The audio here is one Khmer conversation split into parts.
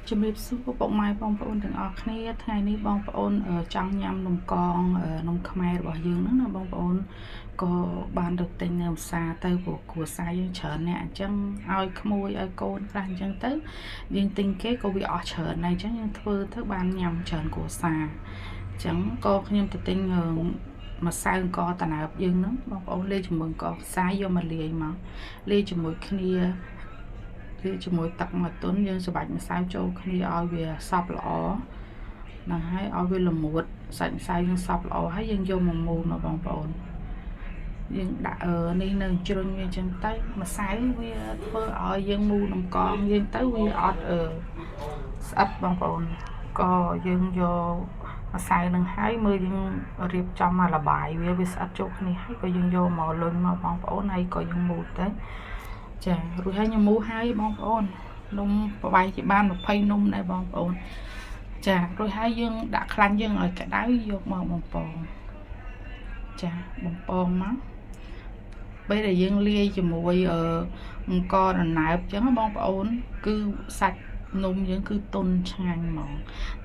ជំរាបសួរពុកម៉ែបងប្អូនទាំងអស់គ្នាថ្ងៃនេះបងប្អូនចង់ញ៉ាំនំកងនំខ្មែររបស់យើងហ្នឹងណាបងប្អូនក៏បានទៅទិញនៅផ្សារទៅព្រោះគ្រួសារយើងច្រើនអ្នកអញ្ចឹងឲ្យក្មួយឲ្យកូនខ្លះអញ្ចឹងទៅយើងទិញគេក៏វាអស់ច្រើនដែរអញ្ចឹងយើងធ្វើទៅបានញ៉ាំច្រើនគ្រួសារអញ្ចឹងក៏ខ្ញុំទៅទិញម្សៅអង្គតណើបយើងហ្នឹងបងប្អូនលាយជាមួយអង្គខ្សាយយកមកលាយមកលាយជាមួយគ្នាគឺជាមួយទឹកមួយទុនយើងសម្បាច់ម្សៅចូលគ្នាឲ្យវាសព្វល្អហ្នឹងហើយឲ្យវាល្មួតសាច់ម្សៅយើងសព្វល្អហើយយើងយកមកមូលមកបងប្អូនយើងដាក់នេះនៅជ្រុញវាអញ្ចឹងទៅម្សៅវាធ្វើឲ្យយើងមូលនំកងយើងទៅវាអត់ស្អិតបងប្អូនក៏យើងយកម្សៅនឹងហើយមើលយើងរៀបចំមកលបាយវាស្អិតចូលគ្នាហើយក៏យើងយកមកលុញមកបងប្អូនហើយក៏យើងមូលទៅចារួចហើយខ្ញុំមូលហើយបងប្អូននំប្របាយជាបាន20នំដែរបងប្អូនចារួចហើយយើងដាក់ខ្លាញ់យើងឲ្យក្តៅយកមកបំពងចាបំពងមកពេលដែលយើងលាយជាមួយអង្គរណើបអញ្ចឹងបងប្អូនគឺសាច់នំយើងគឺទុនឆ្ងាញ់ហ្មង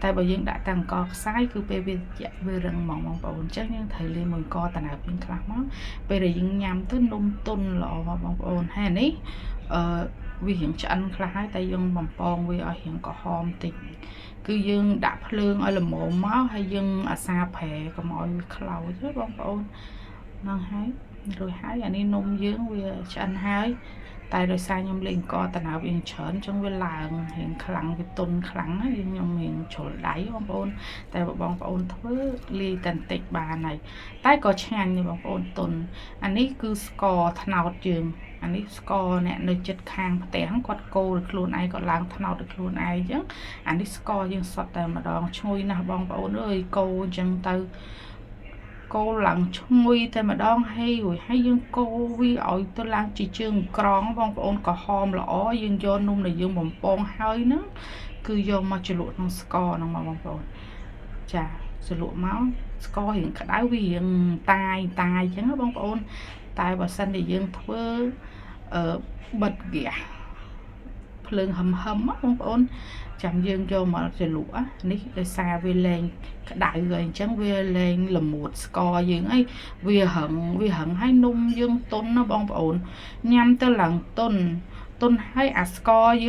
តែបើយើងដាក់តែអង្គខ្សាយគឺពេលវាវារឹងហ្មងបងប្អូនអញ្ចឹងយើងត្រូវលាយមួយអង្គតណើបយើងខ្លះមកពេលដែលយើងញ៉ាំទៅនំទុនល្អបងប្អូនហើយនេះវារៀងឆ្អិនខ្លះហើយតែយើងបំពងវាឲ្យរៀងក្រហមតិចគឺយើងដាក់ភ្លើងឲ្យល្មមមកហើយយើងអាសាប្រែកុំឲ្យវាខ្លោចទេបងប្អូនហ្នឹងហើយរួចហើយអានេះនំយើងវាឆ្អិនហើយតែដោយសារខ្ញុំលេងអង្គតណើបយើងច្រើនចឹងវាឡើងរៀងខ្លាំងវាទុនខ្លាំងហើយខ្ញុំរៀងជ្រុលដៃបងប្អូនតែបងប្អូនធ្វើលាយតែបន្តិចបានហើយតែក៏ឆ្ងាញ់ទេបងប្អូនទុនអានេះគឺស្ករត្នោតយើងអានេះស្ករអ្នកនៅចិត្តខាងផ្ទះគាត់កូរខ្លួនឯងគាត់ឡើងត្នោតឲ្យខ្លួនឯងអញ្ចឹងអានេះស្ករយើងសុទ្ធតែម្ដងឈ្ងុយណាស់បងប្អូនអើយកូរអញ្ចឹងទៅកូរឡើងឈ្ងុយតែម្ដងហើយយើងកូរវាឲ្យទៅឡើងជាជើងក្រងបងប្អូនក្រហមល្អយើងយកនំដែលយើងបំពងហើយហ្នឹងគឺយកមកជ្រលក់ក្នុងស្ករហ្នឹងមកបងប្អូនចាជ្រលក់មកស្កររៀងក្តៅវារៀងតាយអញ្ចឹងបងប្អូនតែបើសិនជាយើងធ្វើបិទហ្គាសភ្លើងហឹមបងប្អូនចាំយើងយកមកជ្រលក់នេះដោយសារវាលែងក្តៅហើយអញ្ចឹងវាលែងល្មួតស្ករយើងអីវារឹងហើយនំយើងទុនណាបងប្អូនញ៉ាំទៅឡើងទុនហើយអាស្ករយើង